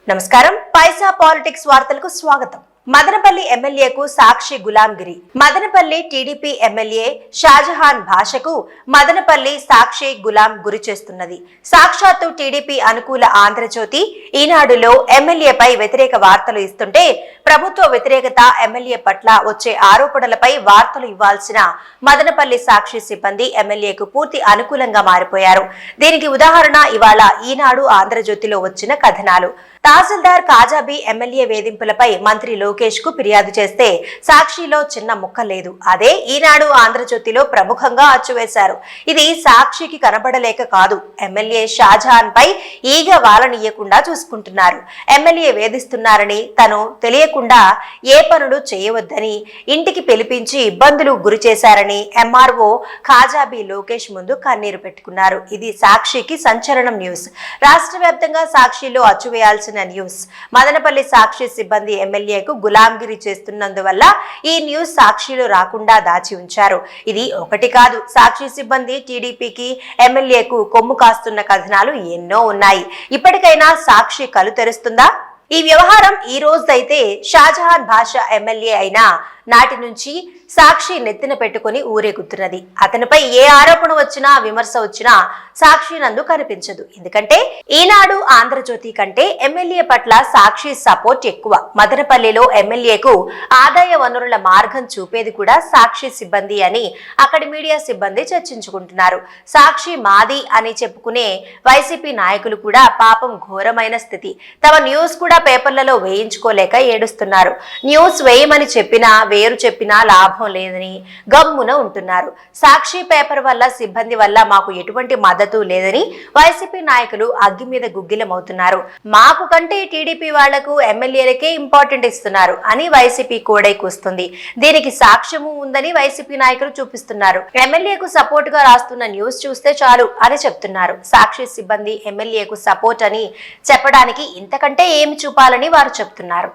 నమస్కారం పైసా పాలిటిక్స్ వార్తలకు స్వాగతం. మదనపల్లి ఎమ్మెల్యేకు సాక్షి గులాంగిరి. మదనపల్లి టీడీపీ ఎమ్మెల్యే షాజహాన్ భాషకు మదనపల్లి సాక్షి గులాం గురి చేస్తున్నది. సాక్షాత్తు టీడీపీ అనుకూల ఆంధ్రజ్యోతి ఈనాడులో ఎమ్మెల్యేపై వ్యతిరేక వార్తలు ఇస్తుంటే ప్రభుత్వ వ్యతిరేకత ఎమ్మెల్యే పట్ల వచ్చే ఆరోపణలపై వార్తలు ఇవ్వాల్సిన మదనపల్లి సాక్షి సిబ్బంది ఎమ్మెల్యేకు పూర్తి అనుకూలంగా మారిపోయారు. దీనికి ఉదాహరణ ఇవాళ ఈనాడు ఆంధ్రజ్యోతిలో వచ్చిన కథనాలు. తహసీల్దార్ కాజాబీ ఎమ్మెల్యే వేధింపులపై మంత్రి లోకేష్ కు ఫిర్యాదు చేస్తే సాక్షిలో చిన్న ముక్క లేదు. అదే ఈనాడు ఆంధ్రజ్యోతిలో ప్రముఖంగా అచ్చువేశారు. ఇది సాక్షికి కనబడలేక కాదు, ఎమ్మెల్యే షాజహాన్ పై ఈగ వాలనీయకుండా చూసుకుంటున్నారు. ఎమ్మెల్యే వేధిస్తున్నారని, తను తెలియకుండా ఏ పనులు చేయవద్దని ఇంటికి పిలిపించి ఇబ్బందులు గురి చేశారని ఎంఆర్ఓ కాజాబీ లోకేష్ ముందు కన్నీరు పెట్టుకున్నారు. ఇది సాక్షికి సంచలనం న్యూస్. రాష్ట్ర వ్యాప్తంగా సాక్షిలో అచ్చువేయాల్సిన న్యూస్. మదనపల్లి సాక్షి సిబ్బంది ఎమ్మెల్యేకు గులాంగిరి చేస్తున్నందువల్ల ఈ న్యూస్ సాక్షిలో రాకుండా దాచి ఉంచారు. ఇది ఒకటి కాదు, సాక్షి సిబ్బంది టీడీపీకి ఎమ్మెల్యేకు కొమ్ము కాస్తున్న కథనాలు ఎన్నో ఉన్నాయి. ఇప్పటికైనా సాక్షి కలు తెరుస్తుందా? ఈ వ్యవహారం ఈ రోజైతే షాజహాన్ భాష ఎమ్మెల్యే అయినా నాటి నుంచి సాక్షి నెత్తిన పెట్టుకుని ఊరేగుతున్నది. అతనిపై ఏ ఆరోపణ వచ్చినా విమర్శ వచ్చినా సాక్షి నందు కనిపించదు. ఎందుకంటే ఈనాడు ఆంధ్రజ్యోతి కంటే ఎమ్మెల్యే పట్ల సాక్షి సపోర్ట్ ఎక్కువ. మదనపల్లిలో ఎమ్మెల్యేకు ఆదాయ వనరుల మార్గం చూపేది కూడా సాక్షి సిబ్బంది అని అక్కడి మీడియా సిబ్బంది చర్చించుకుంటున్నారు. సాక్షి మాది అని చెప్పుకునే వైసీపీ నాయకులు కూడా పాపం ఘోరమైన స్థితి. తమ న్యూస్ కూడా పేపర్లలో వేయించుకోలేక ఏడుస్తున్నారు. న్యూస్ వేయమని చెప్పినా వేరు చెప్పినా లాభం లేదని గమ్మున ఉంటున్నారు. సాక్షి పేపర్ వల్ల సిబ్బంది వల్ల మాకు ఎటువంటి మద్దతు లేదని వైసీపీ నాయకులు అగ్గి మీద గుగ్గిలమవుతున్నారు. మాకు కంటే టీడీపీ వాళ్లకు ఎమ్మెల్యేలకే ఇంపార్టెంట్ ఇస్తున్నారు అని వైసీపీ కోడై కూస్తుంది. దీనికి సాక్ష్యము ఉందని వైసీపీ నాయకులు చూపిస్తున్నారు. ఎమ్మెల్యేకు సపోర్ట్ గా రాస్తున్న న్యూస్ చూస్తే చాలు అని చెప్తున్నారు. సాక్షి సిబ్బంది ఎమ్మెల్యేకు సపోర్ట్ అని చెప్పడానికి ఇంతకంటే ఏమి చూపాలని వారు చెప్తున్నారు.